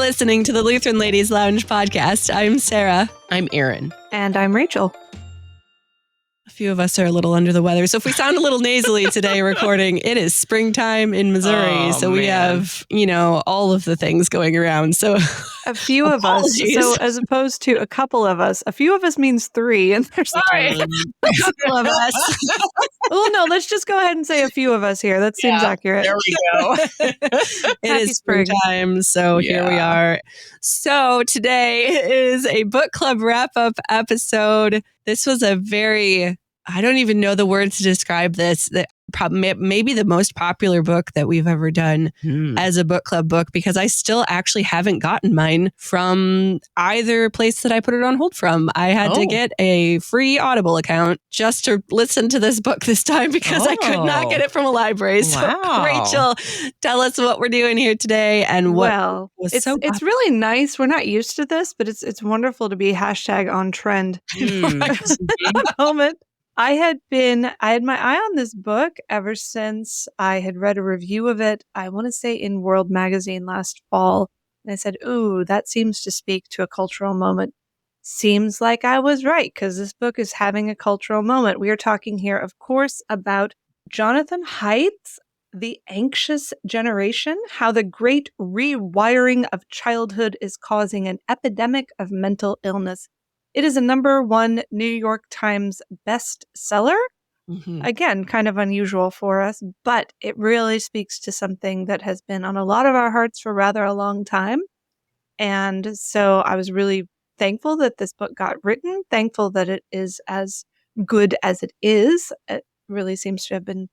listening to the Lutheran Ladies Lounge podcast. I'm Sarah. I'm Erin. And I'm Rachel. A few of us are a little under the weather. So if we sound a little nasally today recording, it is springtime in Missouri. So we have, all of the things going around. So a few of us. So as opposed to a couple of us, a few of us means three. And there's a couple of us. Well, no, let's just go ahead and say a few of us here. That seems accurate. There we go. It is springtime. So here we are. So today is a book club wrap-up episode. This was a very, I don't even know the words to describe this, maybe the most popular book that we've ever done as a book club book, because I still actually haven't gotten mine from either place that I put it on hold from. I had to get a free Audible account just to listen to this book this time because I could not get it from a library. So Rachel, tell us what we're doing here today and what it's really nice. We're not used to this, but it's wonderful to be #on trend for a moment. I had my eye on this book ever since I had read a review of it, I want to say in World Magazine last fall. And I said, ooh, that seems to speak to a cultural moment. Seems like I was right, because this book is having a cultural moment. We are talking here, of course, about Jonathan Haidt's The Anxious Generation, How the Great Rewiring of Childhood is Causing an Epidemic of Mental Illness. It is a #1 New York Times bestseller. Again, kind of unusual for us, but it really speaks to something that has been on a lot of our hearts for rather a long time. And so I was really thankful that this book got written, thankful that it is as good as it is. It really seems to have been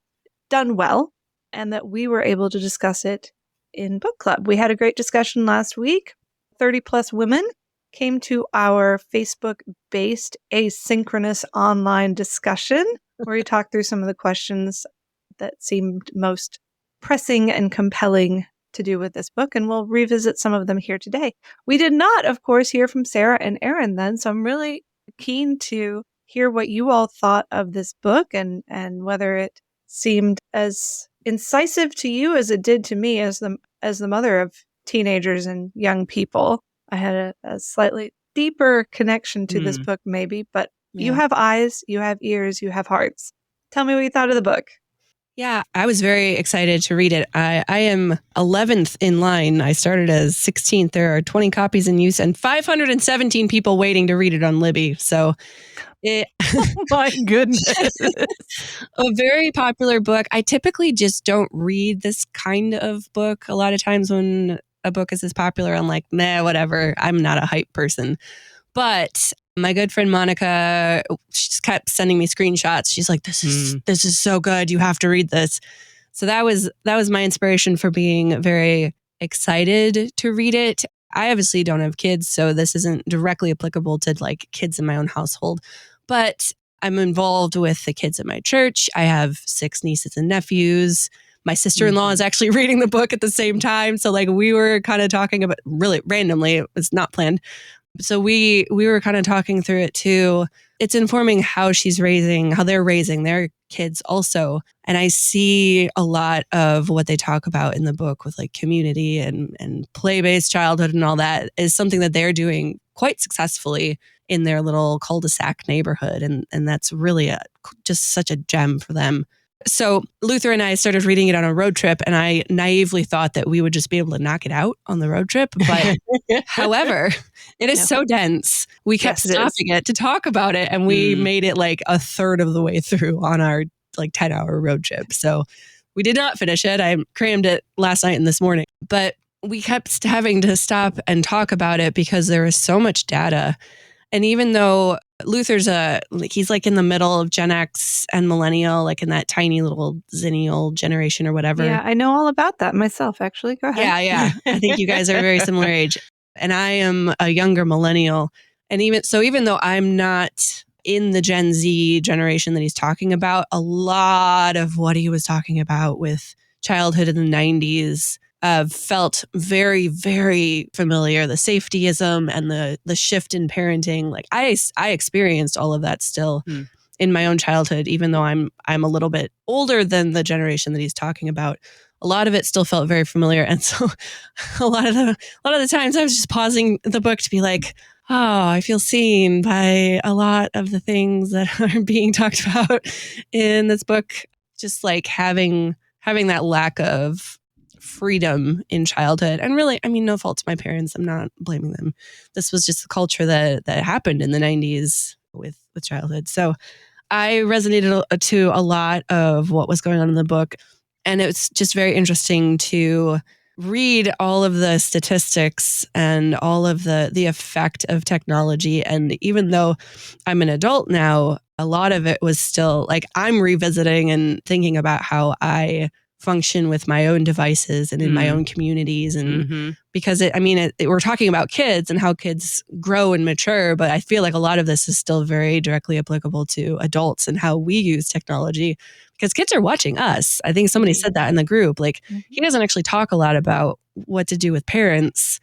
done well, and that we were able to discuss it in book club. We had a great discussion last week. 30 plus women came to our Facebook-based asynchronous online discussion where we talked through some of the questions that seemed most pressing and compelling to do with this book, and we'll revisit some of them here today. We did not, of course, hear from Sarah and Erin then, so I'm really keen to hear what you all thought of this book and whether it seemed as incisive to you as it did to me as the mother of teenagers and young people. I had a slightly deeper connection to this book, maybe, but you have eyes, you have ears, you have hearts. Tell me what you thought of the book. Yeah, I was very excited to read it. I am 11th in line. I started as 16th. There are 20 copies in use and 517 people waiting to read it on Libby. So oh my goodness. A very popular book. I typically just don't read this kind of book. A lot of times when a book is this popular, I'm like, nah, whatever. I'm not a hype person. But my good friend Monica, she just kept sending me screenshots. She's like, this is so good. You have to read this. So that was my inspiration for being very excited to read it. I obviously don't have kids, so this isn't directly applicable to like kids in my own household. But I'm involved with the kids at my church. I have 6 nieces and nephews. My sister-in-law is actually reading the book at the same time. So like we were kind of talking about really randomly, it was not planned. So we were kind of talking through it too. It's informing how they're raising their kids also. And I see a lot of what they talk about in the book with like community and play-based childhood and all that is something that they're doing quite successfully in their little cul-de-sac neighborhood. And that's really just such a gem for them. So Luther and I started reading it on a road trip, and I naively thought that we would just be able to knock it out on the road trip. But however, it is so dense. We kept stopping it to talk about it, and we made it like a third of the way through on our like 10-hour road trip. So we did not finish it. I crammed it last night and this morning, but we kept having to stop and talk about it because there is so much data. And even though Luther's he's like in the middle of Gen X and millennial, like in that tiny little zennial generation or whatever. Yeah, I know all about that myself, actually. Go ahead. Yeah. I think you guys are a very similar age. And I am a younger millennial. And even though I'm not in the Gen Z generation that he's talking about, a lot of what he was talking about with childhood in the 90s felt very, very familiar. The safetyism and the shift in parenting. Like I experienced all of that still in my own childhood, even though I'm a little bit older than the generation that he's talking about. a lot of it still felt very familiar. And so a lot of the times I was just pausing the book to be like, oh, I feel seen by a lot of the things that are being talked about in this book. Just like having that lack of freedom in childhood. And really, I mean, no fault to my parents. I'm not blaming them. This was just the culture that happened in the 90s with childhood. So I resonated to a lot of what was going on in the book. And it's just very interesting to read all of the statistics and all of the effect of technology. And even though I'm an adult now, a lot of it was still like I'm revisiting and thinking about how I function with my own devices and in my own communities. And because we're talking about kids and how kids grow and mature, but I feel like a lot of this is still very directly applicable to adults and how we use technology because kids are watching us. I think somebody said that in the group. Like he doesn't actually talk a lot about what to do with parents.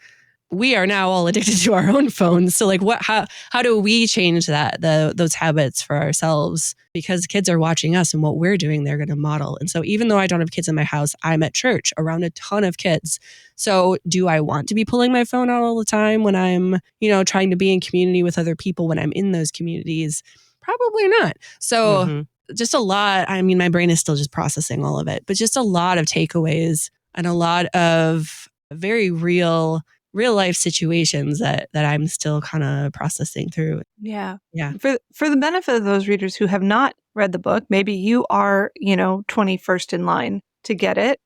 We are now all addicted to our own phones. So like how do we change those habits for ourselves? Because kids are watching us and what we're doing, they're going to model. And so even though I don't have kids in my house, I'm at church around a ton of kids. So do I want to be pulling my phone out all the time when I'm, trying to be in community with other people when I'm in those communities? Probably not. So just a lot. I mean, my brain is still just processing all of it, but just a lot of takeaways and a lot of very real life situations that I'm still kind of processing through. Yeah. Yeah. For the benefit of those readers who have not read the book, maybe you are, 21st in line to get it.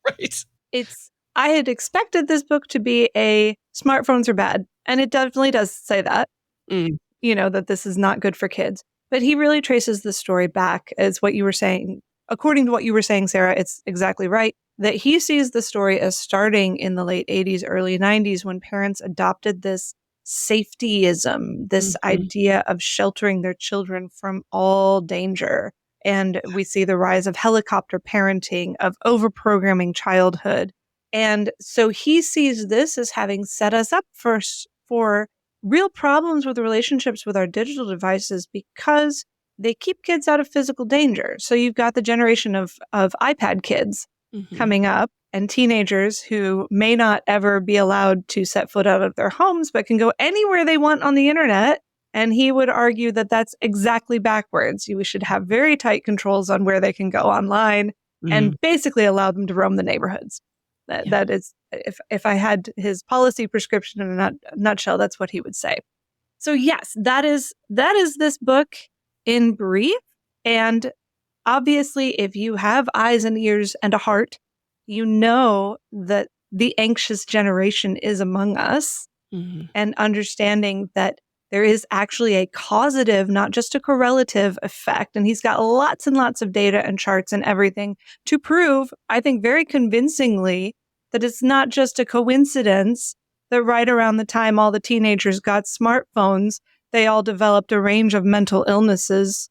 Right. I had expected this book to be a smartphones are bad. And it definitely does say that, that this is not good for kids. But he really traces the story back as what you were saying. According to what you were saying, Sarah, it's exactly right. That he sees the story as starting in the late 80s, early 90s when parents adopted this safetyism, this idea of sheltering their children from all danger. And we see the rise of helicopter parenting, of overprogramming childhood. And so he sees this as having set us up for real problems with the relationships with our digital devices because they keep kids out of physical danger. So you've got the generation of iPad kids coming up and teenagers who may not ever be allowed to set foot out of their homes, but can go anywhere they want on the internet. And he would argue that that's exactly backwards. We should have very tight controls on where they can go online and basically allow them to roam the neighborhoods. That is, if I had his policy prescription in a nutshell, that's what he would say. So yes, that is this book in brief. And obviously, if you have eyes and ears and a heart, you know that the anxious generation is among us and understanding that there is actually a causative, not just a correlative effect. And he's got lots and lots of data and charts and everything to prove, I think very convincingly, that it's not just a coincidence that right around the time all the teenagers got smartphones, they all developed a range of mental illnesses,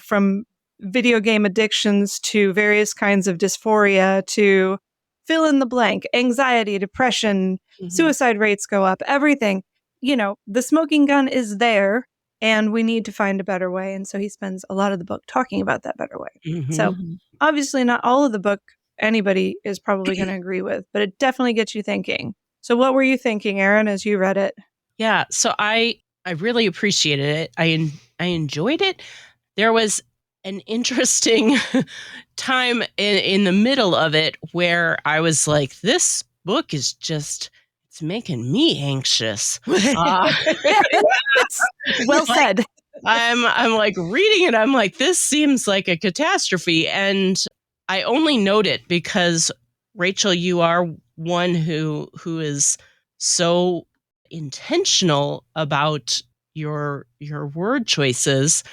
from video game addictions to various kinds of dysphoria to fill in the blank, anxiety, depression, suicide rates go up, everything. The smoking gun is there and we need to find a better way. And so he spends a lot of the book talking about that better way. So obviously not all of the book anybody is probably going to agree with, but it definitely gets you thinking. So what were you thinking, Erin, as you read it? Yeah, so I really appreciated it. I enjoyed it. There was an interesting time in the middle of it where I was like, this book is just, it's making me anxious. Well said. I'm like reading it. I'm like, this seems like a catastrophe. And I only note it because Rachel, you are one who is so intentional about your word choices.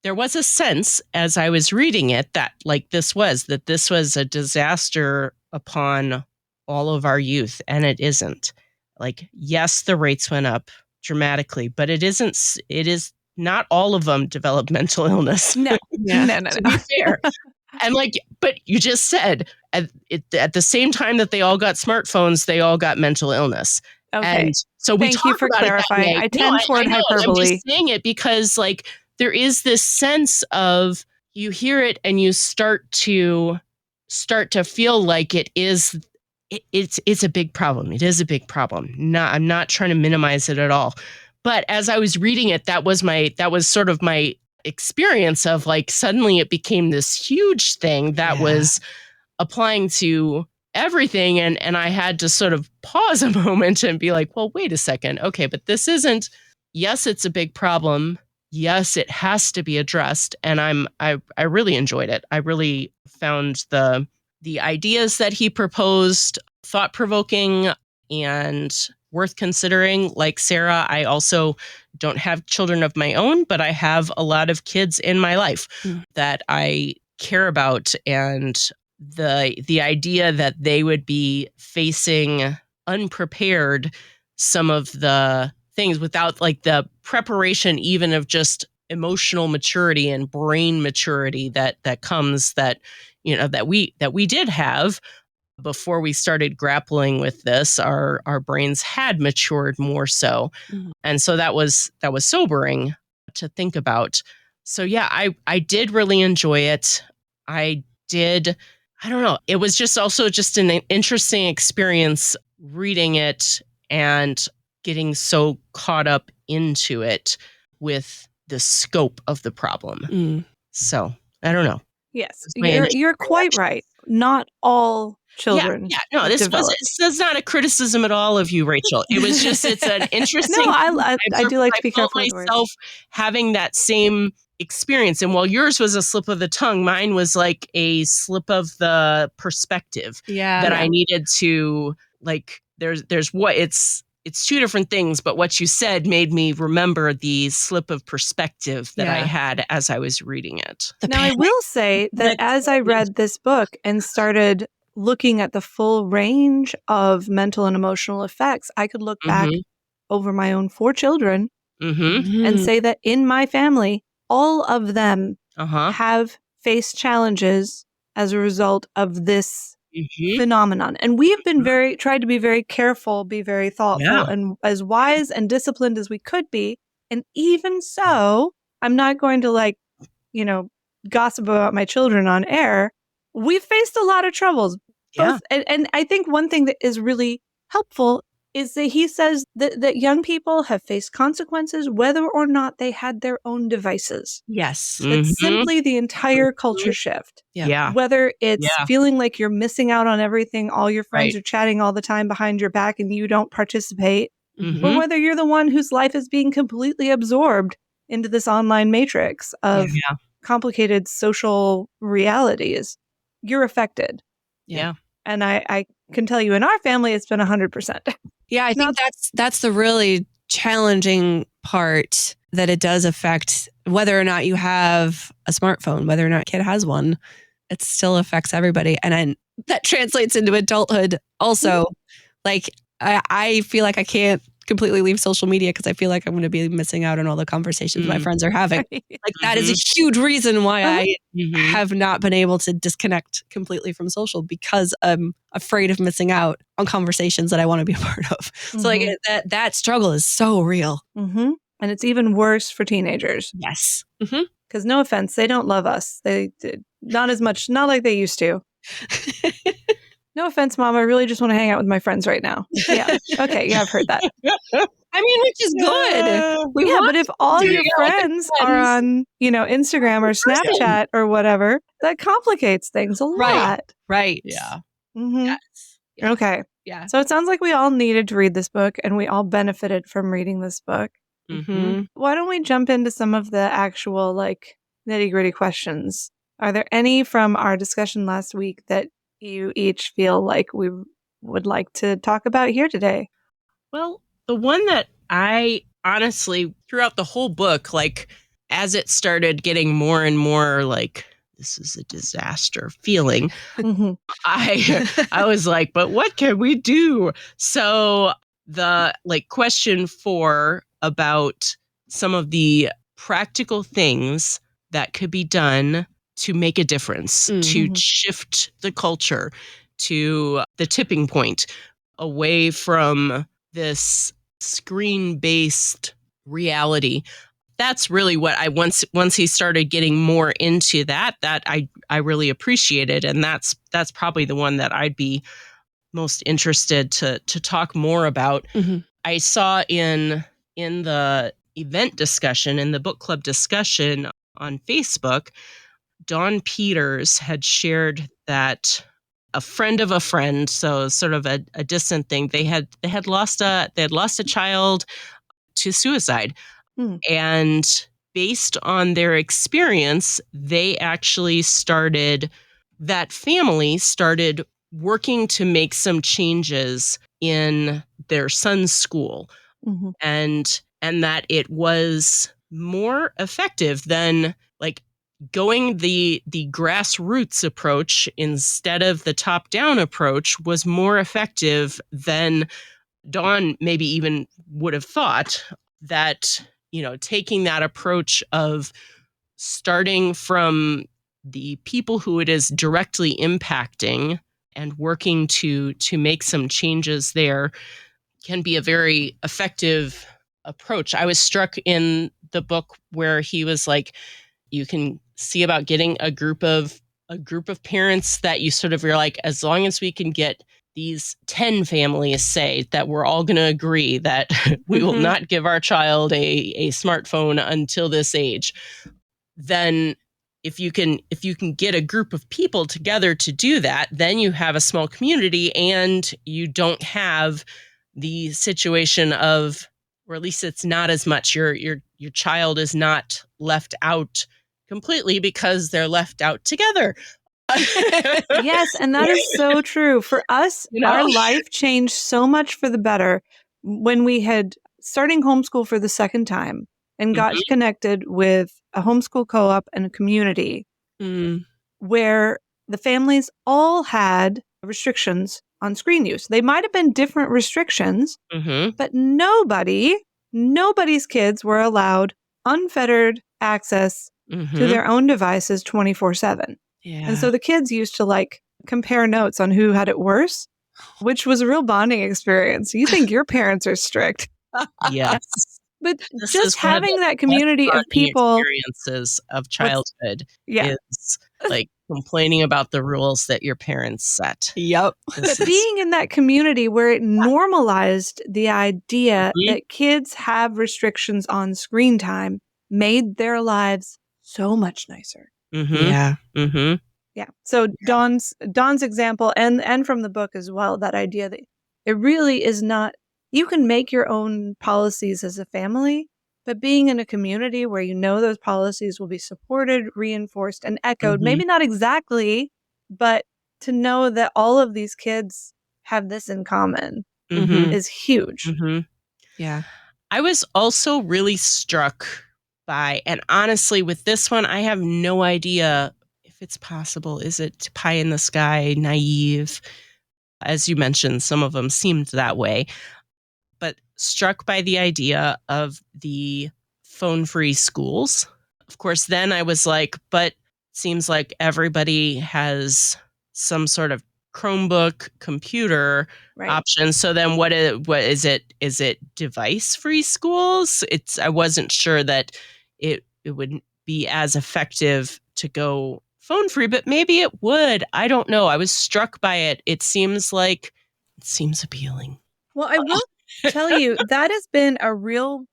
There was a sense as I was reading it that this was a disaster upon all of our youth, and it isn't. Yes, the rates went up dramatically, but it is not all of them develop mental illness. No. To be fair. And but you just said at the same time that they all got smartphones, they all got mental illness. Okay. And so we Thank you for clarifying. I tend toward hyperbole. I'm just saying it because there is this sense of you hear it and you start to start to feel like it's a big problem. It is a big problem. I'm not trying to minimize it at all. But as I was reading it, that was sort of my experience of like, suddenly it became this huge thing that was applying to everything. And I had to sort of pause a moment and be like, well, wait a second. Okay, but this isn't, yes, it's a big problem. Yes, it has to be addressed. And I really enjoyed it. I really found the ideas that he proposed thought-provoking and worth considering. Like Sarah, I also don't have children of my own, but I have a lot of kids in my life that I care about, and the idea that they would be facing unprepared some of the things without like the preparation even of just emotional maturity and brain maturity that comes, that that we did have before we started grappling with this. Our brains had matured more so. And so that was sobering to think about. So yeah, I did really enjoy it. I don't know. It was just also just an interesting experience reading it and getting so caught up into it with the scope of the problem. So I don't know. Yes, you're quite right. Not all children. No, this is not a criticism at all of you, Rachel. It was just, it's an interesting. No, I do like to be careful with myself words. Having that same experience, and while yours was a slip of the tongue, mine was like a slip of the perspective that I needed to like. There's what it's two different things, but what you said made me remember the slip of perspective that I had as I was reading it. Now, I will say that as I read this book and started looking at the full range of mental and emotional effects, I could look back over my own 4 children and say that in my family, all of them have faced challenges as a result of this phenomenon. And we have been tried to be very careful, be very thoughtful, and as wise and disciplined as we could be. And even so, I'm not going to gossip about my children on air. We've faced a lot of troubles. And I think one thing that is really helpful is that he says that young people have faced consequences whether or not they had their own devices. Yes. It's simply the entire culture shift. Whether it's feeling like you're missing out on everything, all your friends are chatting all the time behind your back and you don't participate, or whether you're the one whose life is being completely absorbed into this online matrix of complicated social realities, you're affected. And I can tell you in our family, it's been 100%. Yeah, I think that's the really challenging part, that it does affect whether or not you have a smartphone, whether or not a kid has one. It still affects everybody. And that translates into adulthood also. Like, I feel like I can't completely leave social media because I feel like I'm going to be missing out on all the conversations my friends are having. Like, that is a huge reason why I have not been able to disconnect completely from social, because I'm afraid of missing out on conversations that I want to be a part of. So like that struggle is so real. And it's even worse for teenagers. Yes. Because no offense, they don't love us. They not as much, not like they used to. No offense, Mom. I really just want to hang out with my friends right now. Yeah. Okay. Yeah, I've heard that. I mean, which is good. But if all your friends are on, Instagram or Snapchat or whatever, that complicates things a lot. Right. Yeah. Yes. Okay. Yeah. So it sounds like we all needed to read this book and we all benefited from reading this book. Why don't we jump into some of the actual nitty-gritty questions? Are there any from our discussion last week that you each feel like we would like to talk about here today? Well, the one that I honestly, throughout the whole book, like as it started getting more and more like, this is a disaster feeling, I was like, but what can we do? So the question 4 about some of the practical things that could be done to make a difference, to shift the culture to the tipping point away from this screen-based reality. that's really what I once he started getting more into that I really appreciated, and that's probably the one that I'd be most interested to talk more about. Mm-hmm. I saw in the event discussion, in the book club discussion on Facebook, Dawn Peters had shared that a friend of a friend, so sort of a distant thing, they had lost a child to suicide. And based on their experience, that family started working to make some changes in their son's school. Mm-hmm. And that it was more effective than like going the grassroots approach instead of the top-down approach was more effective than Dawn maybe even would have thought. That, taking that approach of starting from the people who it is directly impacting and working to make some changes there can be a very effective approach. I was struck in the book where he was like, you can see about getting a group of parents that you sort of, you're like, as long as we can get these 10 families say that we're all going to agree that we will not give our child a smartphone until this age, then if you can get a group of people together to do that, then you have a small community, and you don't have the situation of, or at least it's not as much, your child is not left out completely because they're left out together. Yes, and that is so true. For us, our life changed so much for the better when we had starting homeschool for the second time and got connected with a homeschool co-op and a community where the families all had restrictions on screen use. They might have been different restrictions, but nobody's kids were allowed unfettered access to their own devices 24/7. Yeah. And so the kids used to like compare notes on who had it worse, which was a real bonding experience. You think your parents are strict. Yes. But This just is one having the that community best of people. experiences of childhood Yeah. is like complaining about the rules that your parents set. Yep. But being in that community where it normalized the idea that kids have restrictions on screen time made their lives so much nicer. Yeah. Yeah. So Dawn's example and from the book as well, that idea that it really is not, you can make your own policies as a family, but being in a community where you know those policies will be supported, reinforced, and echoed, maybe not exactly, but to know that all of these kids have this in common is huge. Yeah. I was also really struck by, and honestly, with this one, I have no idea if it's possible. Is it pie in the sky, naive? As you mentioned, some of them seemed that way. But struck by the idea of the phone-free schools. Of course, then I was like, but it seems like everybody has some sort of Chromebook computer option. So then what is it? Is it device-free schools? I wasn't sure that it would be as effective to go phone-free, but maybe it would. I don't know. I was struck by it. It seems appealing. Well, I will tell you, that has been a real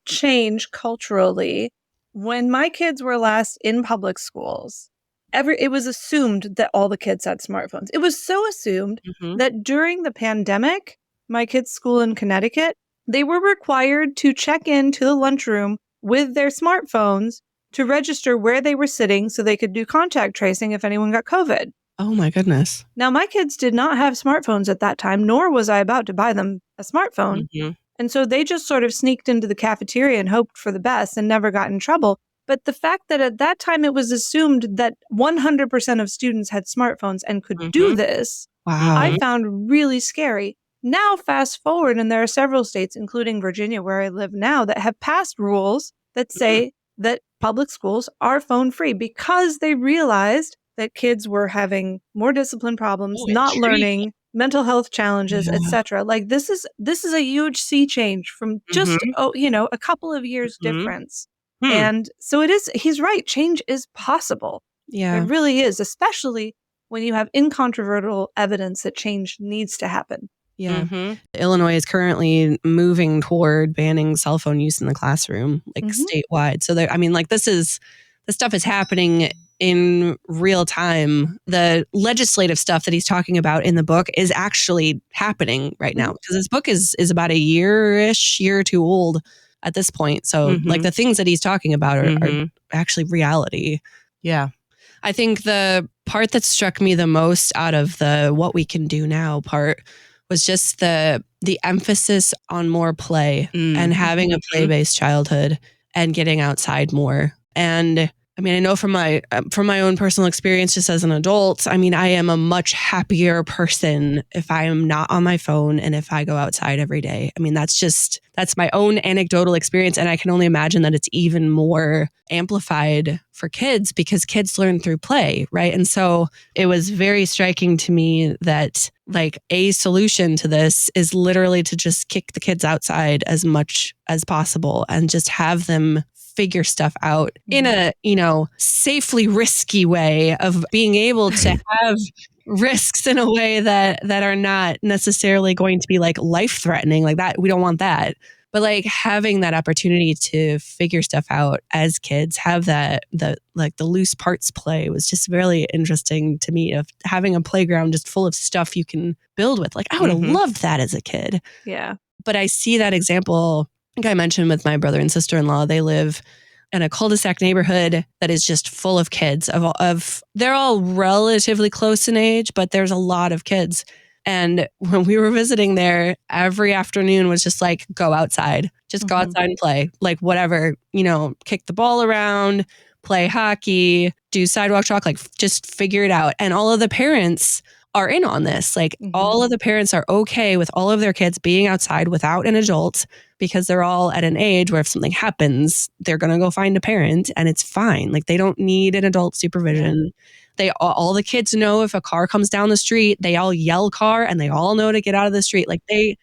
change culturally. When my kids were last in public schools, it was assumed that all the kids had smartphones. It was so assumed that during the pandemic, my kids' school in Connecticut, they were required to check into the lunchroom with their smartphones to register where they were sitting so they could do contact tracing if anyone got COVID. Oh my goodness. Now, my kids did not have smartphones at that time, nor was I about to buy them a smartphone. And so they just sort of sneaked into the cafeteria and hoped for the best and never got in trouble. But the fact that at that time it was assumed that 100% of students had smartphones and could do this, I found really scary. Now, fast forward, and there are several states, including Virginia, where I live now, that have passed rules that say that public schools are phone-free because they realized that kids were having more discipline problems, not learning, mental health challenges, Yeah. etc. Like this is a huge sea change from just a couple of years difference. And so it is, he's right, change is possible. Yeah. It really is, especially when you have incontrovertible evidence that change needs to happen. Yeah. Illinois is currently moving toward banning cell phone use in the classroom, like statewide. So I mean, like this stuff is happening in real time. The legislative stuff that he's talking about in the book is actually happening right now, because this book is about a year or two old at this point. So like the things that he's talking about are actually reality. Yeah. I think the part that struck me the most out of the what we can do now part was just the emphasis on more play and having a play-based childhood and getting outside more. And I mean, I know from my own personal experience, just as an adult, I mean, I am a much happier person if I am not on my phone and if I go outside every day. I mean, that's my own anecdotal experience. And I can only imagine that it's even more amplified for kids because kids learn through play, right? And so it was very striking to me that like a solution to this is literally to just kick the kids outside as much as possible and just have them figure stuff out in a, safely risky way of being able to have risks in a way that are not necessarily going to be like life threatening like that. We don't want that. But like having that opportunity to figure stuff out as kids, have the loose parts play was just really interesting to me, of having a playground just full of stuff you can build with. Like I would have loved that as a kid. Yeah. But I see that example, I think I mentioned with my brother and sister-in-law, they live in a cul-de-sac neighborhood that is just full of kids they're all relatively close in age, but there's a lot of kids. And when we were visiting there, every afternoon was just like, go outside, just go outside and play, like whatever, kick the ball around, play hockey, do sidewalk chalk, like just figure it out. And all of the parents are in on this. Like all of the parents are okay with all of their kids being outside without an adult, because they're all at an age where if something happens, they're going to go find a parent and it's fine. Like they don't need an adult supervision. They all the kids know if a car comes down the street, they all yell car and they all know to get out of the street. Like they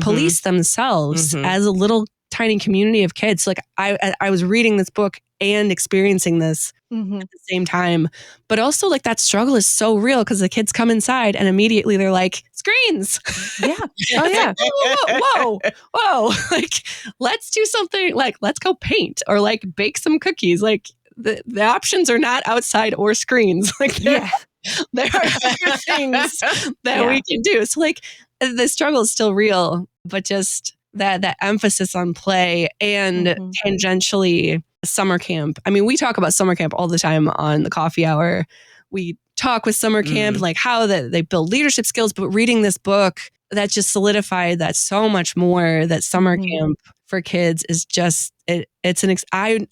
police themselves as a little tiny community of kids. Like I was reading this book and experiencing this at the same time. But also like that struggle is so real because the kids come inside and immediately they're like, screens. Yeah. Oh yeah. Whoa. Like, let's do something, like, let's go paint or like bake some cookies. Like the options are not outside or screens. Like there are other things that we can do. So like the struggle is still real, but just that emphasis on play and tangentially summer camp. I mean, we talk about summer camp all the time on the coffee hour. We talk with summer camp, like how they build leadership skills, but reading this book, that just solidified that so much more, that summer camp for kids is just, I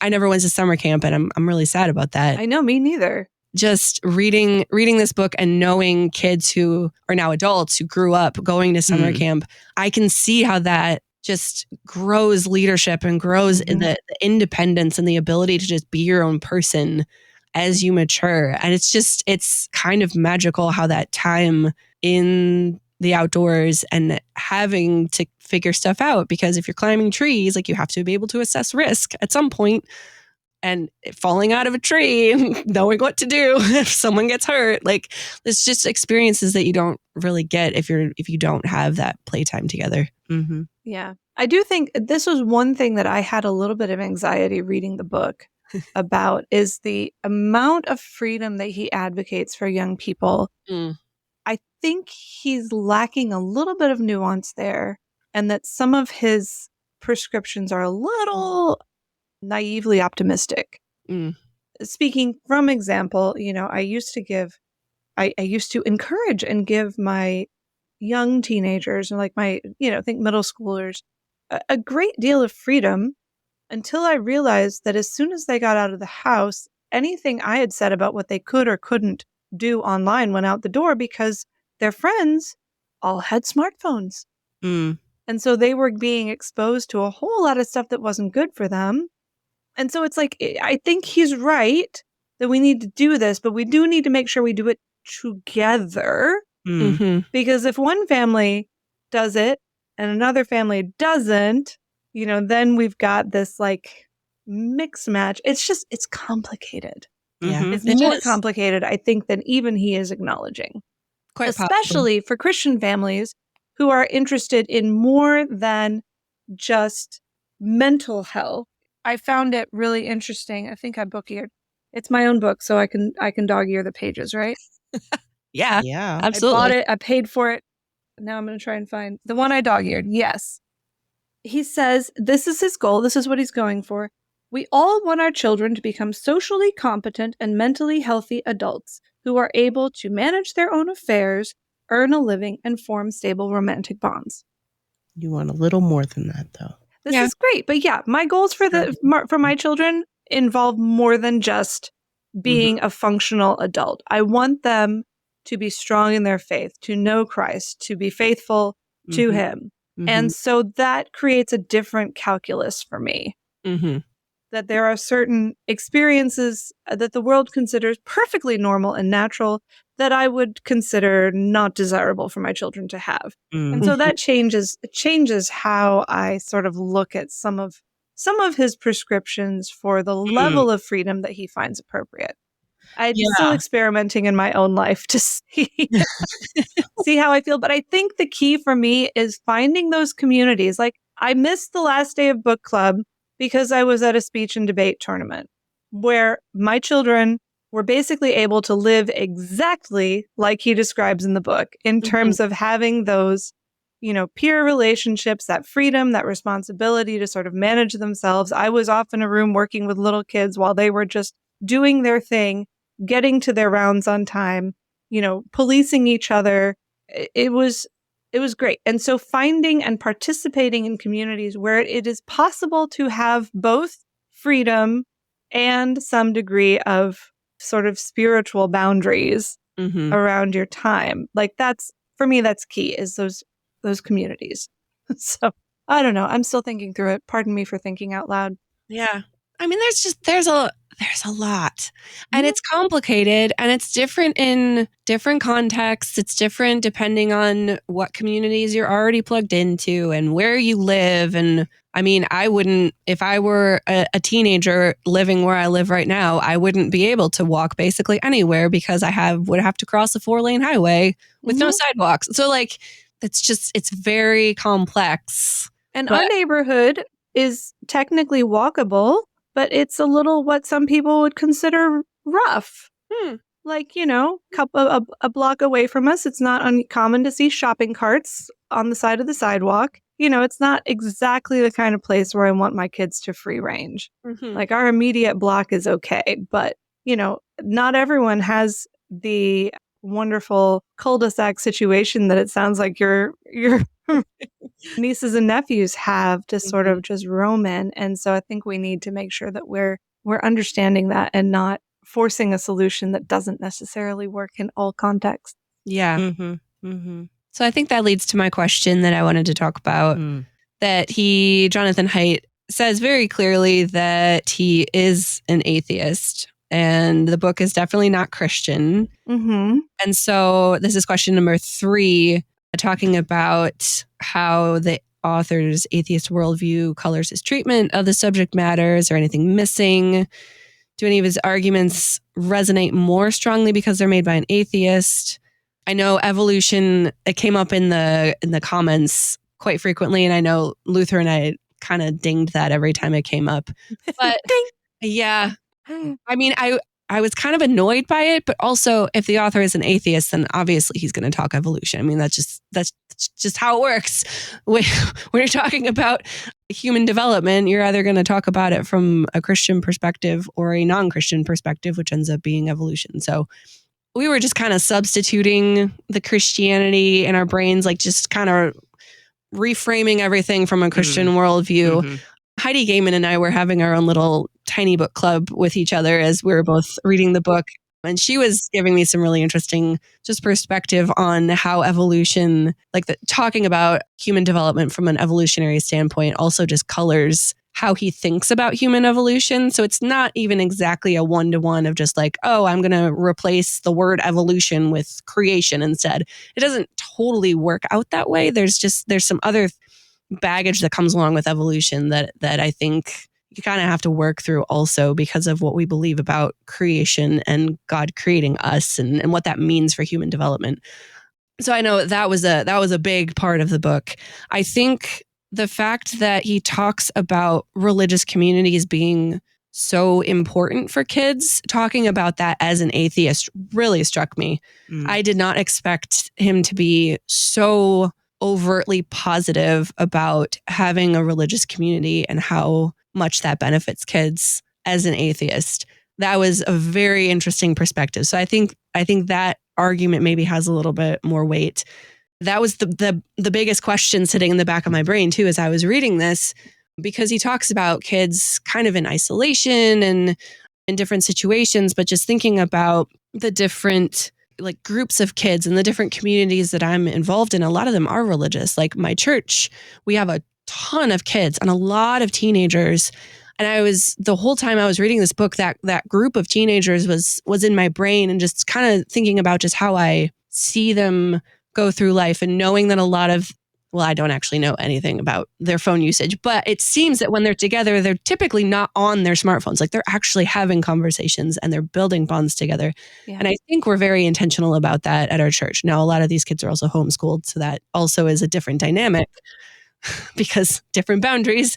never went to summer camp and I'm really sad about that. I know, me neither. Just reading this book and knowing kids who are now adults who grew up going to summer camp, I can see how that just grows leadership and grows in the independence and the ability to just be your own person as you mature. And it's kind of magical how that time in the outdoors and having to figure stuff out, because if you're climbing trees, like you have to be able to assess risk at some point. And falling out of a tree and knowing what to do if someone gets hurt. Like it's just experiences that you don't really get if you don't have that playtime together. Yeah. I do think this was one thing that I had a little bit of anxiety reading the book about, is the amount of freedom that he advocates for young people. I think he's lacking a little bit of nuance there, and that some of his prescriptions are a little naively optimistic. Speaking from example, I used to encourage and give my young teenagers, and like my, think middle schoolers, a great deal of freedom, until I realized that as soon as they got out of the house, anything I had said about what they could or couldn't do online went out the door, because their friends all had smartphones. And so they were being exposed to a whole lot of stuff that wasn't good for them. And so it's like, I think he's right that we need to do this, but we do need to make sure we do it together. Because if one family does it and another family doesn't, then we've got this like mix match. It's complicated. Yeah. It's more complicated, I think, than even he is acknowledging. Quite especially for Christian families who are interested in more than just mental health. I found it really interesting. I think I book-eared. It's my own book, so I can dog-ear the pages, right? Yeah, absolutely. I bought it. I paid for it. Now I'm going to try and find the one I dog-eared. Yes. He says this is his goal. This is what he's going for. We all want our children to become socially competent and mentally healthy adults who are able to manage their own affairs, earn a living, and form stable romantic bonds. You want a little more than that, though. This is great. But yeah, my goals for my children involve more than just being a functional adult. I want them to be strong in their faith, to know Christ, to be faithful to him. And so that creates a different calculus for me. That there are certain experiences that the world considers perfectly normal and natural that I would consider not desirable for my children to have. And so that changes how I sort of look at some of his prescriptions for the level of freedom that he finds appropriate. I'm still experimenting in my own life to see how I feel. But I think the key for me is finding those communities. Like, I missed the last day of book club because I was at a speech and debate tournament where my children were basically able to live exactly like he describes in the book in terms of having those, peer relationships, that freedom, that responsibility to sort of manage themselves. I was off in a room working with little kids while they were just doing their thing, getting to their rounds on time, policing each other. It was great. And so finding and participating in communities where it is possible to have both freedom and some degree of sort of spiritual boundaries around your time. Like, for me, that's key, is those communities. So I don't know. I'm still thinking through it. Pardon me for thinking out loud. Yeah. I mean, there's a lot, and it's complicated, and it's different in different contexts. It's different depending on what communities you're already plugged into and where you live. And I mean, if I were a teenager living where I live right now, I wouldn't be able to walk basically anywhere because would have to cross a 4-lane highway with no sidewalks. So like, it's very complex. And our neighborhood is technically walkable, but it's a little what some people would consider rough. Like, a block away from us, it's not uncommon to see shopping carts on the side of the sidewalk. It's not exactly the kind of place where I want my kids to free range. Like, our immediate block is okay, but, not everyone has the wonderful cul-de-sac situation that it sounds like your nieces and nephews have to sort of just roam in. And so I think we need to make sure that we're understanding that and not forcing a solution that doesn't necessarily work in all contexts. Yeah. So I think that leads to my question that I wanted to talk about, that Jonathan Haidt, says very clearly that he is an atheist, and the book is definitely not Christian. And so this is question number 3, talking about how the author's atheist worldview colors his treatment of the subject matter. Is there anything missing? Do any of his arguments resonate more strongly because they're made by an atheist? I know evolution, it came up in the comments quite frequently, and I know Luther and I kind of dinged that every time it came up. But yeah, I mean, I was kind of annoyed by it, but also if the author is an atheist, then obviously he's going to talk evolution. I mean, that's just how it works. When you're talking about human development, you're either going to talk about it from a Christian perspective or a non-Christian perspective, which ends up being evolution. So we were just kind of substituting the Christianity in our brains, like just kind of reframing everything from a Christian worldview. Heidi Gaiman and I were having our own little tiny book club with each other as we were both reading the book. And she was giving me some really interesting just perspective on how evolution, talking about human development from an evolutionary standpoint, also just colors how he thinks about human evolution. So it's not even exactly a one-to-one of just like, oh, I'm going to replace the word evolution with creation instead. It doesn't totally work out that way. There's some other baggage that comes along with evolution that I think you kind of have to work through also because of what we believe about creation and God creating us and what that means for human development. So I know that was a big part of the book. I think the fact that he talks about religious communities being so important for kids, talking about that as an atheist really struck me. I did not expect him to be so overtly positive about having a religious community and how much that benefits kids as an atheist. That was a very interesting perspective. So I think that argument maybe has a little bit more weight. That was the biggest question sitting in the back of my brain too as I was reading this, because he talks about kids kind of in isolation and in different situations, but just thinking about the different like groups of kids and the different communities that I'm involved in. A lot of them are religious. Like my church, we have a ton of kids and a lot of teenagers. And the whole time I was reading this book, that group of teenagers was in my brain, and just kind of thinking about just how I see them go through life, and knowing that I don't actually know anything about their phone usage, but it seems that when they're together, they're typically not on their smartphones. Like they're actually having conversations and they're building bonds together. Yeah. And I think we're very intentional about that at our church. Now, a lot of these kids are also homeschooled, so that also is a different dynamic because different boundaries.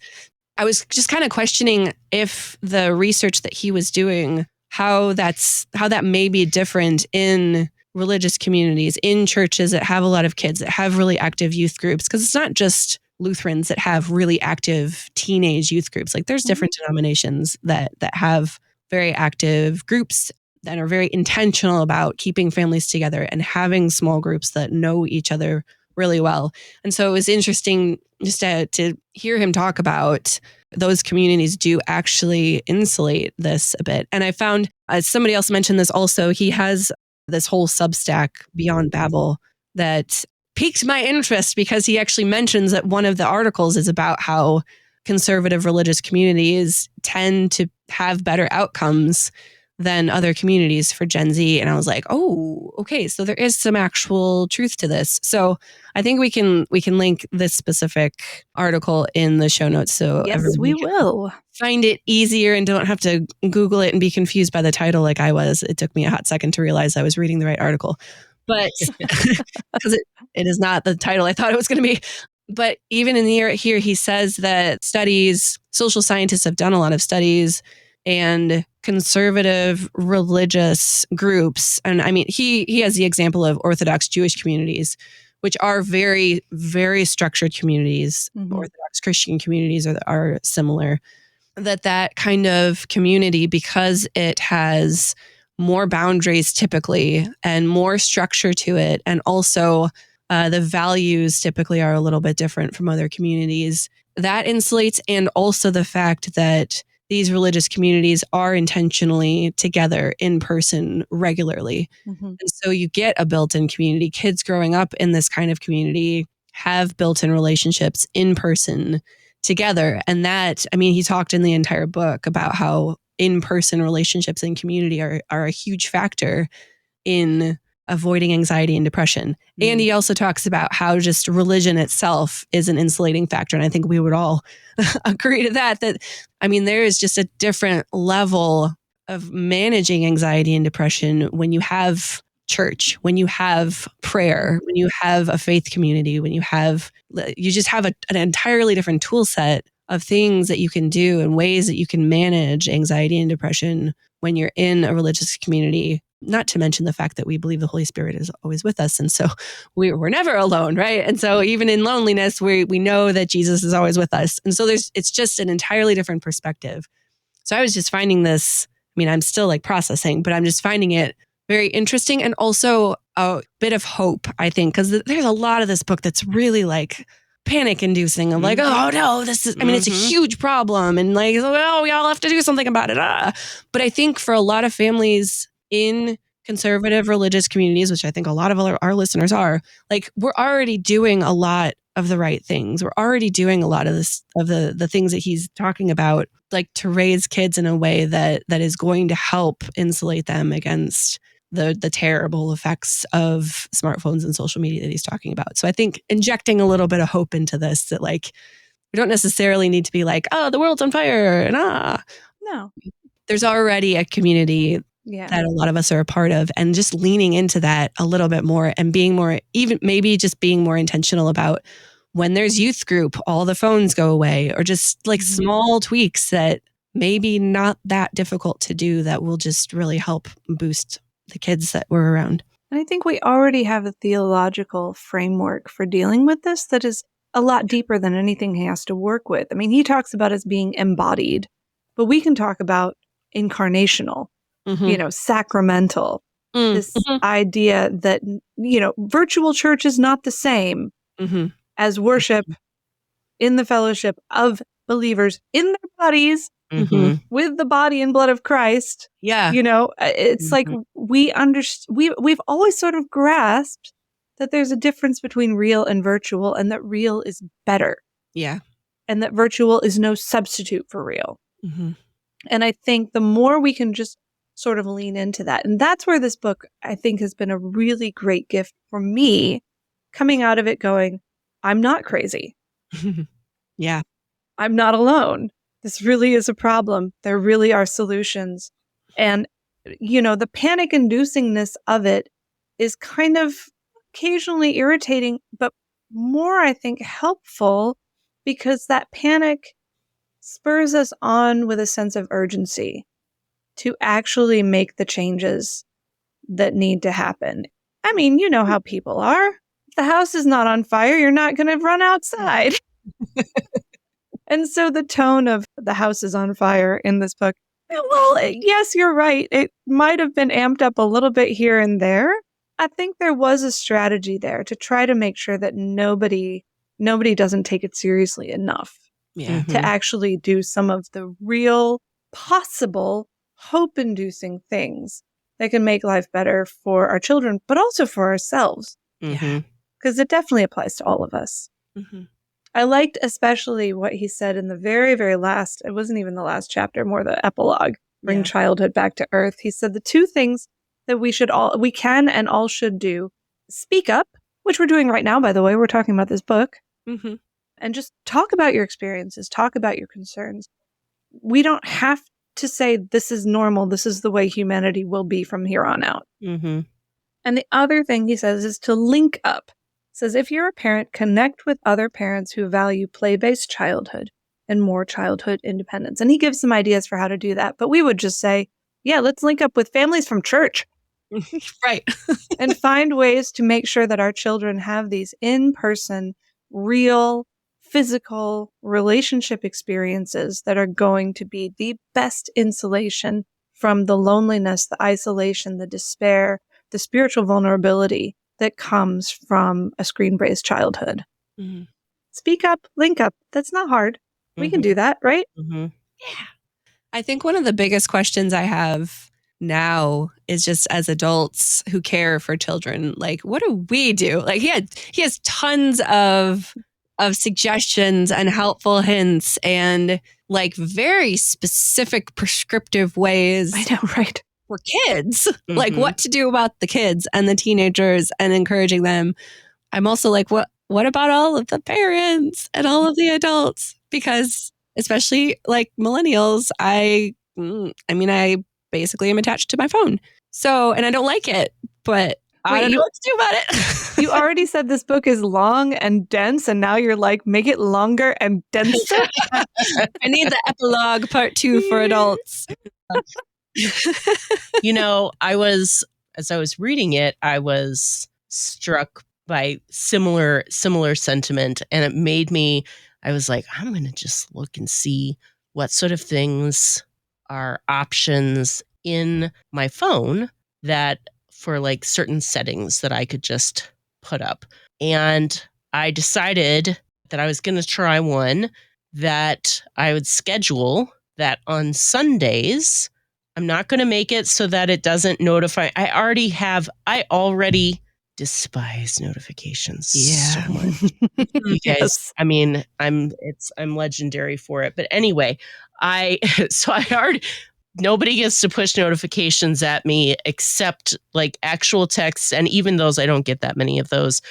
I was just kind of questioning if the research that he was doing, how that may be different in religious communities, in churches that have a lot of kids, that have really active youth groups. Because it's not just Lutherans that have really active teenage youth groups. Like there's different denominations that have very active groups that are very intentional about keeping families together and having small groups that know each other really well. And so it was interesting just to hear him talk about those communities do actually insulate this a bit. And I found, as somebody else mentioned this also, he has this whole Substack, Beyond Babel, that piqued my interest because he actually mentions that one of the articles is about how conservative religious communities tend to have better outcomes than other communities for Gen Z. And I was like, oh, okay, so there is some actual truth to this. So I think we can link this specific article in the show notes. So yes, we will find it easier and don't have to Google it and be confused by the title like I was. It took me a hot second to realize I was reading the right article, but because it is not the title I thought it was going to be. But even in the here, he says that social scientists have done a lot of studies, and conservative religious groups. And I mean, he has the example of Orthodox Jewish communities, which are very, very structured communities. Mm-hmm. Orthodox Christian communities are similar. That kind of community, because it has more boundaries typically and more structure to it, and also the values typically are a little bit different from other communities, that insulates. And also the fact that these religious communities are intentionally together in person regularly. Mm-hmm. And so you get a built-in community. Kids growing up in this kind of community have built-in relationships in person together. And that, I mean, he talked in the entire book about how in-person relationships in community are a huge factor in avoiding anxiety and depression. Mm. And he also talks about how just religion itself is an insulating factor. And I think we would all agree to that, I mean, there is just a different level of managing anxiety and depression when you have church, when you have prayer, when you have a faith community, when you just have an entirely different tool set of things that you can do and ways that you can manage anxiety and depression when you're in a religious community. Not to mention the fact that we believe the Holy Spirit is always with us. And so we're never alone, right? And so even in loneliness, we know that Jesus is always with us. And so it's just an entirely different perspective. So I was just finding this, I mean, I'm still like processing, but I'm just finding it very interesting and also a bit of hope, I think, because there's a lot of this book that's really like panic inducing of like, oh no, this is, I mean, it's a huge problem. And like, oh, we all have to do something about it. But I think for a lot of families in conservative religious communities, which I think a lot of our listeners are, like, we're already doing a lot of the right things. We're already doing a lot of this, of the things that he's talking about, like to raise kids in a way that is going to help insulate them against the terrible effects of smartphones and social media that he's talking about. So I think injecting a little bit of hope into this, that like, we don't necessarily need to be like, oh, the world's on fire and No. There's already a community that a lot of us are a part of, and just leaning into that a little bit more and being more, even maybe just being more intentional about when there's youth group, all the phones go away, or just like small tweaks that maybe not that difficult to do that will just really help boost the kids that we're around. And I think we already have a theological framework for dealing with this that is a lot deeper than anything he has to work with. I mean, he talks about as being embodied, but we can talk about incarnational, sacramental, this idea that, virtual church is not the same as worship in the fellowship of believers in their bodies with the body and blood of Christ. Yeah. It's like we've always sort of grasped that there's a difference between real and virtual, and that real is better. Yeah. And that virtual is no substitute for real. And I think the more we can just sort of lean into that, and that's where this book, I think, has been a really great gift for me, coming out of it going, I'm not crazy. Yeah. I'm not alone. This really is a problem. There really are solutions. And, the panic inducingness of it is kind of occasionally irritating, but more, I think, helpful, because that panic spurs us on with a sense of urgency to actually make the changes that need to happen. I mean, you know how people are. If the house is not on fire, you're not going to run outside. And so the tone of the house is on fire in this book, well, yes, you're right. It might have been amped up a little bit here and there. I think there was a strategy there to try to make sure that nobody doesn't take it seriously enough to actually do some of the real possible hope-inducing things that can make life better for our children, but also for ourselves. Because it definitely applies to all of us. I liked especially what he said in the very, very last, it wasn't even the last chapter, more the epilogue, Bring Childhood Back to Earth. He said the two things that we can and all should do: speak up, which we're doing right now, by the way. We're talking about this book. And just talk about your experiences, talk about your concerns. We don't have to say this is normal, this is the way humanity will be from here on out. And the other thing he says is to link up. Says, if you're a parent, connect with other parents who value play-based childhood and more childhood independence. And he gives some ideas for how to do that. But we would just say, yeah, let's link up with families from church. Right. And find ways to make sure that our children have these in-person, real, physical relationship experiences that are going to be the best insulation from the loneliness, the isolation, the despair, the spiritual vulnerability that comes from a screen-based childhood. Speak up, link up. That's not hard. We can do that, right? Yeah. I think one of the biggest questions I have now is just as adults who care for children, like, what do we do? Like, he has tons of suggestions and helpful hints and like very specific prescriptive ways. I know, right? For kids, like what to do about the kids and the teenagers and encouraging them. I'm also like, what about all of the parents and all of the adults? Because especially like millennials, I basically am attached to my phone. So, and I don't like it, but I don't know what to do about it. You already said this book is long and dense, and now you're like, make it longer and denser. I need the epilogue part 2 for adults. As I was reading it, I was struck by similar sentiment, and it made me, I was like, I'm going to just look and see what sort of things are options in my phone that for like certain settings that I could just put up. And I decided that I was going to try one that I would schedule that on Sundays I'm not going to make it so that it doesn't notify. I already despise notifications so much. You guys, Yes. I mean, I'm legendary for it. But anyway, nobody gets to push notifications at me except like actual texts. And even those, I don't get that many of those.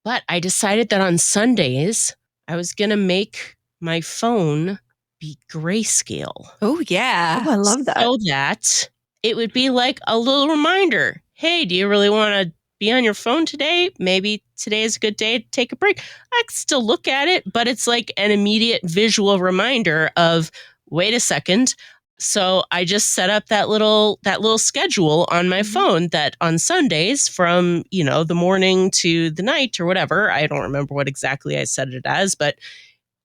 But I decided that on Sundays, I was going to make my phone be grayscale. Oh, yeah. Oh, I love that. So that it would be like a little reminder. Hey, do you really want to be on your phone today? Maybe today is a good day to take a break. I can still look at it, but it's like an immediate visual reminder of, wait a second. So I just set up that little schedule on my phone that on Sundays from, the morning to the night or whatever, I don't remember what exactly I set it as, but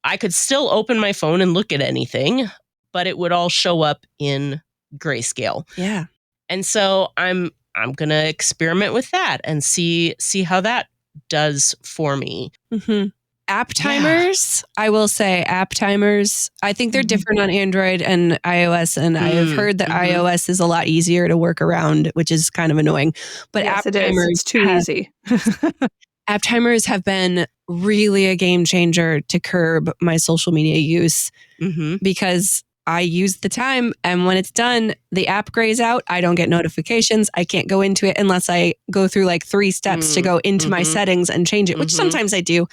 I could still open my phone and look at anything, but it would all show up in grayscale. Yeah. And so I'm going to experiment with that and see how that does for me. Mm-hmm. App timers, I will say app timers, I think they're different on Android and iOS. And I have heard that iOS is a lot easier to work around, which is kind of annoying. But yes, app it is. timers It's too easy. App timers have been really a game changer to curb my social media use because I use the time, and when it's done, the app grays out. I don't get notifications. I can't go into it unless I go through like 3 steps to go into my settings and change it, which sometimes I do.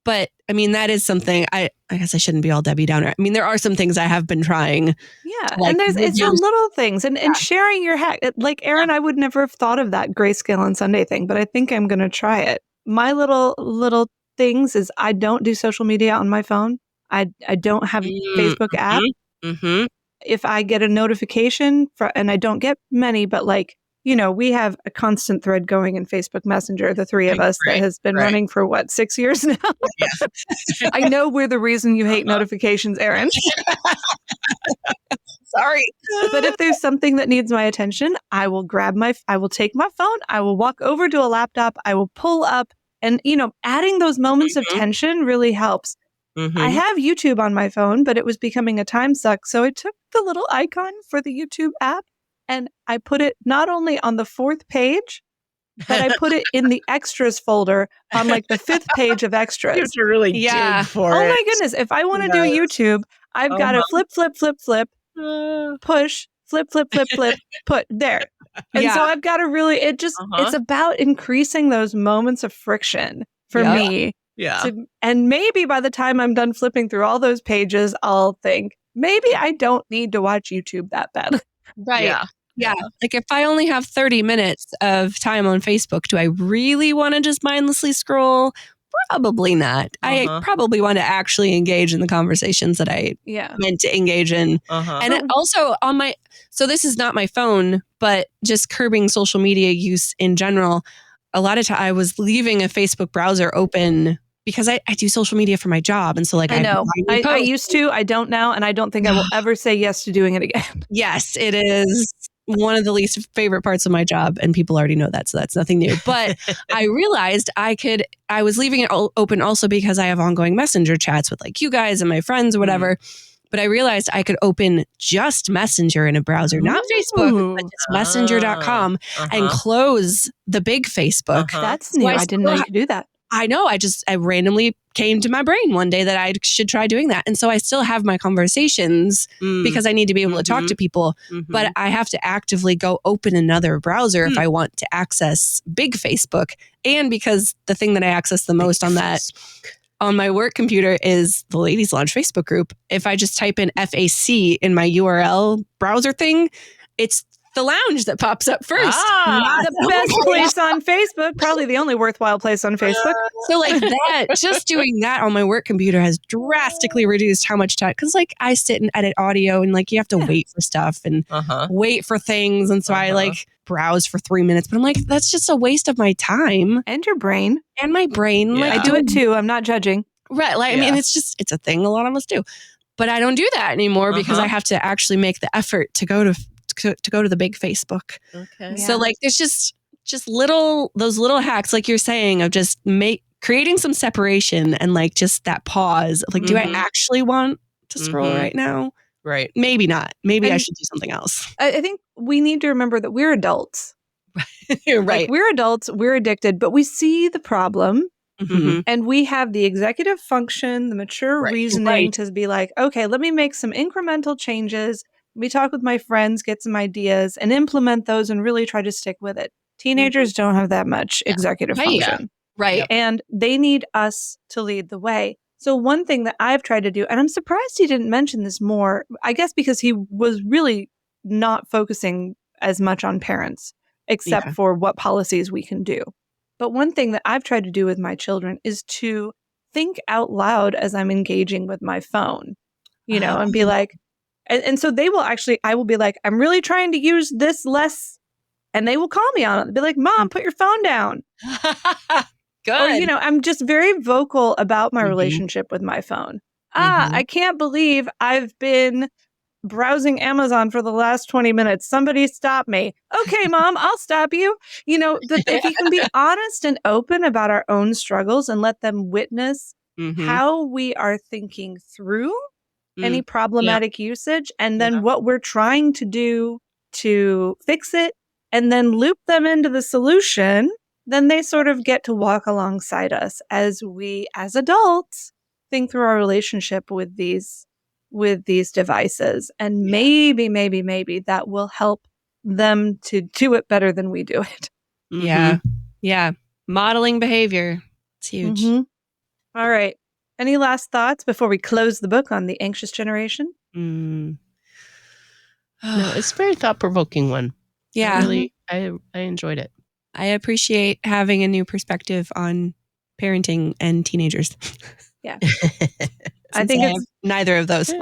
But I mean, that is something I guess I shouldn't be all Debbie Downer. I mean, there are some things I have been trying. Yeah. And it's the little things and sharing your hack. Like Erin, I would never have thought of that grayscale on Sunday thing, but I think I'm going to try it. My little things is I don't do social media on my phone. I don't have a Facebook app. If I get a notification and I don't get many, but like, we have a constant thread going in Facebook Messenger, the 3 of us that has been running for 6 years now. I know we're the reason you hate notifications, Erin. Sorry. But if there's something that needs my attention, I will take my phone, I will walk over to a laptop, I will pull up, and, adding those moments of tension really helps. I have YouTube on my phone, but it was becoming a time suck. So I took the little icon for the YouTube app and I put it not only on the 4th page, but I put it in the extras folder on like the 5th page of extras. You have to really dig for it. Oh my goodness. If I want to do YouTube, I've got to flip, push, flip, put there. And so I've got to really, it's about increasing those moments of friction for me. Yeah. And maybe by the time I'm done flipping through all those pages, I'll think, maybe I don't need to watch YouTube that badly. Right. Yeah. Like if I only have 30 minutes of time on Facebook, do I really want to just mindlessly scroll? Probably not. I probably want to actually engage in the conversations that I meant to engage in. And also so this is not my phone, but just curbing social media use in general. A lot of time I was leaving a Facebook browser open because I do social media for my job. And so like, I know I used to, I don't now. And I don't think I will ever say yes to doing it again. Yes, it is one of the least favorite parts of my job. And people already know that. So that's nothing new. But I realized I was leaving it open also because I have ongoing messenger chats with like you guys and my friends or whatever. But I realized I could open just Messenger in a browser, not Facebook, but just messenger.com and close the big Facebook. That's new. I didn't know you could do that. I know. I randomly came to my brain one day that I should try doing that. And so I still have my conversations because I need to be able to talk to people, but I have to actively go open another browser if I want to access big Facebook. And because the thing that I access the most on my work computer is the Ladies Lounge Facebook group. If I just type in FAC in my URL browser thing, it's the lounge that pops up first. Not the best place on Facebook. Probably the only worthwhile place on Facebook. So like that, just doing that on my work computer has drastically reduced how much time. Because like I sit and edit audio and like you have to wait for stuff and wait for things. And so I like browse for 3 minutes. But I'm like, that's just a waste of my time. And your brain. And my brain. Like, I do it too. I'm not judging. Right. Like, I mean, it's a thing a lot of us do. But I don't do that anymore because I have to actually make the effort to go to the big Facebook. Okay. So like there's just those little hacks like you're saying of just creating some separation and like just that pause of like, do I actually want to scroll right now? Right. Maybe not. Maybe I And- should do something else. I think we need to remember that we're adults. You're right. Like, we're adults, we're addicted, but we see the problem. Mhm. And we have the executive function, the mature Right. reasoning Right. to be like, okay, let me make some incremental changes. Let me talk with my friends, get some ideas, and implement those and really try to stick with it. Teenagers don't have that much executive Right. function. Right. Yep. And they need us to lead the way. So one thing that I've tried to do, and I'm surprised he didn't mention this more, I guess because he was really not focusing as much on parents, except Yeah. for what policies we can do. But one thing that I've tried to do with my children is to think out loud as I'm engaging with my phone, and be like, and so they will actually, I will be like, I'm really trying to use this less. And they will call me on it. They'll be like, Mom, put your phone down. Good. Or, I'm just very vocal about my Mhm. relationship with my phone. Mhm. I can't believe I've been browsing Amazon for the last 20 minutes. Somebody stop me. Okay, Mom, I'll stop you. That if you can be honest and open about our own struggles and let them witness Mhm. how we are thinking through any Mm. problematic usage and then Yeah. what we're trying to do to fix it and then loop them into the solution, then they sort of get to walk alongside us as we, as adults, think through our relationship with these devices. And maybe that will help them to do it better than we do it. Yeah. Mhm. Yeah. Modeling behavior. It's huge. Mhm. All right. Any last thoughts before we close the book on the anxious generation? Mm. No, it's a very thought-provoking one. Yeah. I enjoyed it. I appreciate having a new perspective on parenting and teenagers. Yeah. I Since think have it's neither of those.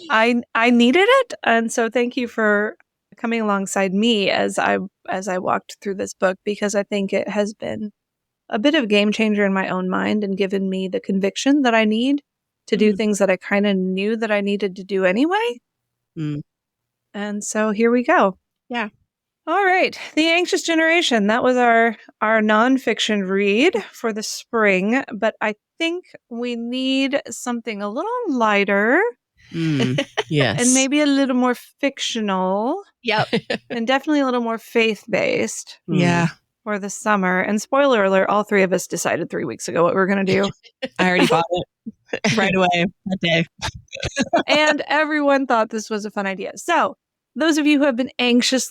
I needed it, and so thank you for coming alongside me as I walked through this book, because I think it has been a bit of a game changer in my own mind and given me the conviction that I need to do things that I kind of knew that I needed to do anyway. Mm. And so here we go. Yeah. All right. The Anxious Generation. That was our nonfiction read for the spring, but I think we need something a little lighter Yes. and maybe a little more fictional Yep. and definitely a little more faith-based Yeah. for the summer. And spoiler alert, all three of us decided 3 weeks ago what we were going to do. I already bought it right away that day. And everyone thought this was a fun idea. So those of you who have been anxious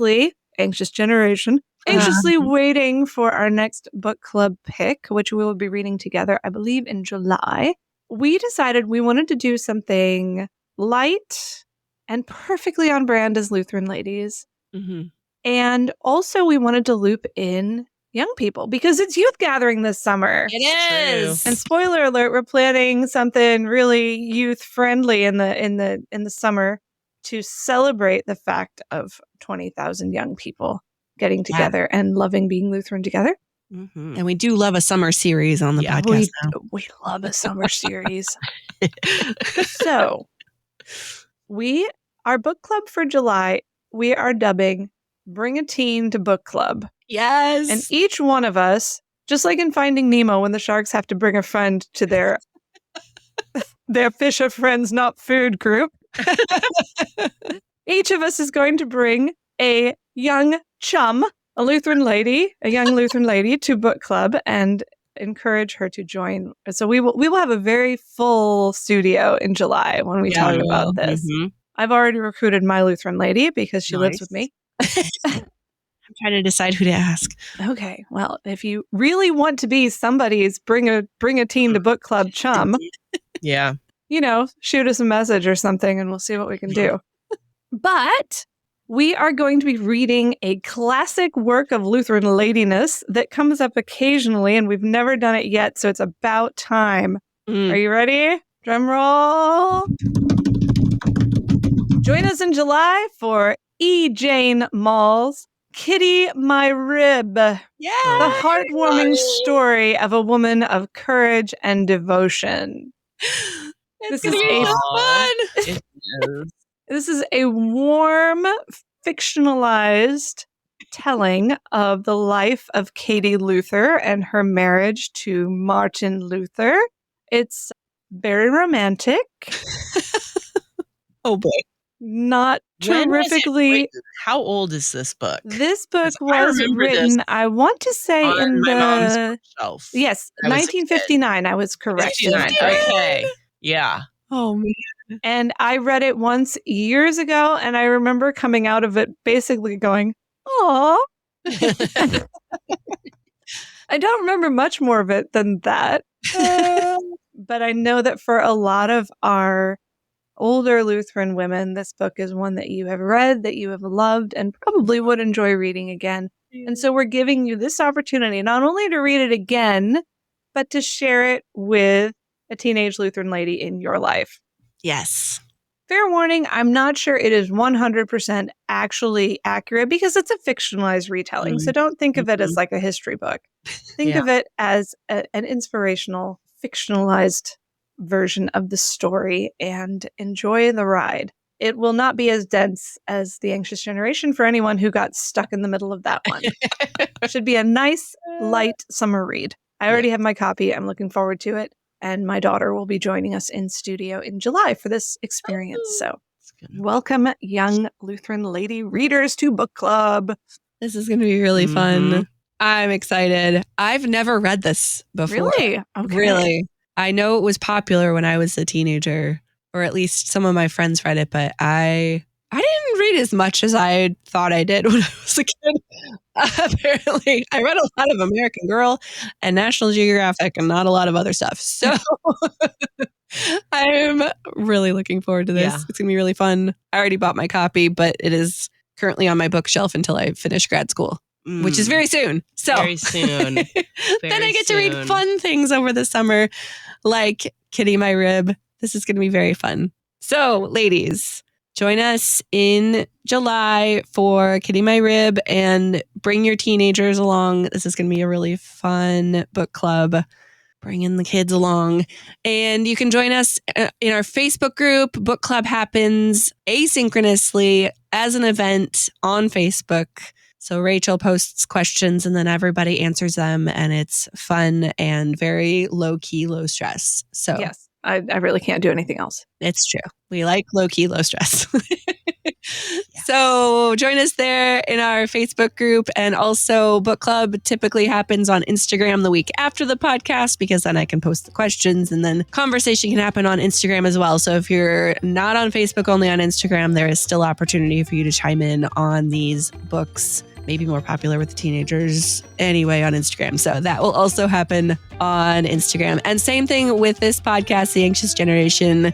generation, anxiously waiting for our next book club pick, which we will be reading together, I believe in July, we decided we wanted to do something light and perfectly on brand as Lutheran Ladies. Mhm. And also we wanted to loop in young people because it's youth gathering this summer. It is. And spoiler alert, we're planning something really youth friendly in the summer to celebrate the fact of 20,000 young people getting together and loving being Lutheran together. Mhm. And we do love a summer series on the podcast now. We love a summer series. So our book club for July, we are dubbing Bring a Teen to Book Club. Yes. And each one of us, just like in Finding Nemo when the sharks have to bring a friend to their fish of friends not food group, each of us is going to bring a young chum, a young Lutheran lady to book club and encourage her to join. So we will have a very full studio in July when we talk about this. Mhm. I've already recruited my Lutheran lady because she lives with me. I'm trying to decide who to ask. Okay, well, if you really want to be somebody's bring a teen to book club chum, Yeah. shoot us a message or something and we'll see what we can do. But we are going to be reading a classic work of Lutheran ladiness that comes up occasionally, and we've never done it yet, so it's about time. Are you ready? Drum roll. Join us in July for E. Jane Mall's Kitty My Rib. Yeah. The heartwarming story of a woman of courage and devotion. This is is so fun. It is. This is a warm, fictionalized telling of the life of Katie Luther and her marriage to Martin Luther. It's very romantic. Oh boy. Not When was it terrifically. written? How old is this book? This book 'Cause I was remember written, this I want to say, on in my mom's the bookshelf. yes, when I was a kid. 1959. I was correct. 59. Okay. Yeah. Oh man. And I read it once years ago, and I remember coming out of it basically going, "Aw." I don't remember much more of it than that. But I know that for a lot of our older Lutheran women, this book is one that you have read, that you have loved, and probably would enjoy reading again. And so we're giving you this opportunity not only to read it again, but to share it with a teenage Lutheran lady in your life. Yes. Fair warning, I'm not sure it is 100% actually accurate because it's a fictionalized retelling. So don't think of it as like a history book. Think of it as an inspirational, fictionalized version of the story and enjoy the ride. It will not be as dense as The Anxious Generation for anyone who got stuck in the middle of that one. It should be a nice, light summer read. I already have my copy. I'm looking forward to it. And my daughter will be joining us in studio in July for this experience. So welcome, young Lutheran lady readers, to book club. This is going to be really fun. I'm excited. I've never read this before. Really? Okay. Really. I know it was popular when I was a teenager, or at least some of my friends read it, but I didn't read as much as I thought I did when I was a kid. Apparently, I read a lot of American Girl and National Geographic and not a lot of other stuff. So I'm really looking forward to this. Yeah. It's going to be really fun. I already bought my copy, but it is currently on my bookshelf until I finish grad school, which is very soon. So Very soon. then I get to read fun things over the summer, like Kitty My Rib. This is going to be very fun. So, ladies, join us in July for Kitty My Rib and bring your teenagers along. This is going to be a really fun book club. Bring in the kids along. And you can join us in our Facebook group. Book Club happens asynchronously as an event on Facebook. So Rachel posts questions and then everybody answers them. And it's fun and very low key, low stress. So yes, I really can't do anything else. It's true. We like low key, low stress. So join us there in our Facebook group. And also Book Club typically happens on Instagram the week after the podcast, because then I can post the questions and then conversation can happen on Instagram as well. So if you're not on Facebook, only on Instagram, there is still opportunity for you to chime in on these books, maybe more popular with the teenagers anyway on Instagram. So that will also happen on Instagram. And same thing with this podcast, The Anxious Generation.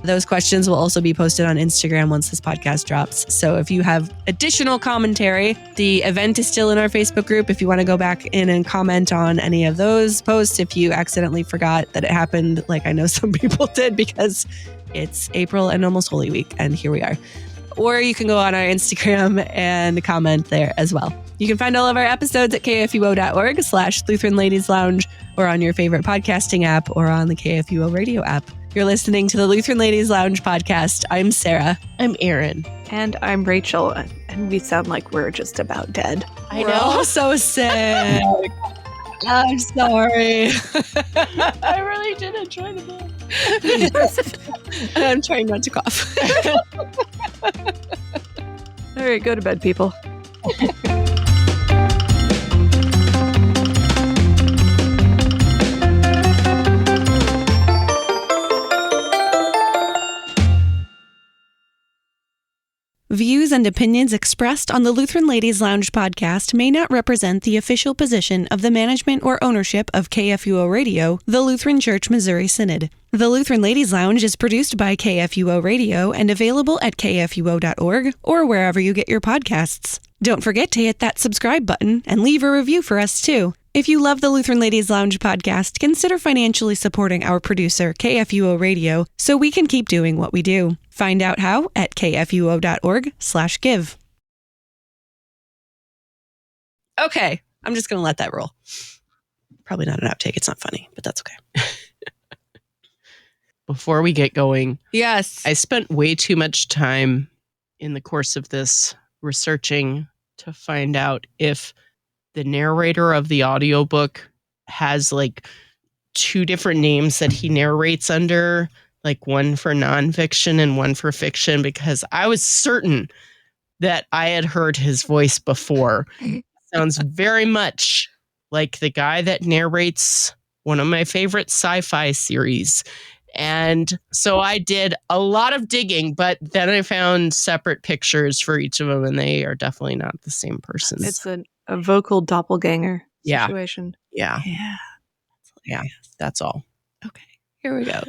Those questions will also be posted on Instagram once this podcast drops. So if you have additional commentary, the event is still in our Facebook group. If you want to go back in and comment on any of those posts, if you accidentally forgot that it happened, like I know some people did, because it's April and almost Holy Week, and here we are. Or you can go on our Instagram and comment there as well. You can find all of our episodes at kfuo.org/Lutheran Ladies Lounge, or on your favorite podcasting app, or on the KFUO radio app. You're listening to the Lutheran Ladies Lounge podcast. I'm Sarah. I'm Erin. And I'm Rachel. And we sound like we're just about dead. I We're know. all so sick. I'm sorry. I really did enjoy the book. I'm trying not to cough. All right, go to bed, people. Views and opinions expressed on the Lutheran Ladies Lounge podcast may not represent the official position of the management or ownership of KFUO Radio, the Lutheran Church Missouri Synod. The Lutheran Ladies Lounge is produced by KFUO Radio and available at kfuo.org or wherever you get your podcasts. Don't forget to hit that subscribe button and leave a review for us too. If you love the Lutheran Ladies Lounge podcast, consider financially supporting our producer, KFUO Radio, so we can keep doing what we do. Find out how at kfuo.org/give. Okay, I'm just going to let that roll. Probably not an outtake. It's not funny, but that's okay. Before we get going, Yes. I spent way too much time in the course of this researching to find out if the narrator of the audiobook has like two different names that he narrates under. like one for nonfiction and one for fiction, because I was certain that I had heard his voice before. Sounds very much like the guy that narrates one of my favorite sci-fi series. And so I did a lot of digging, but then I found separate pictures for each of them, and they are definitely not the same person. It's a vocal doppelganger situation. Yeah. Yeah. Yeah. That's all. Okay. Here we go.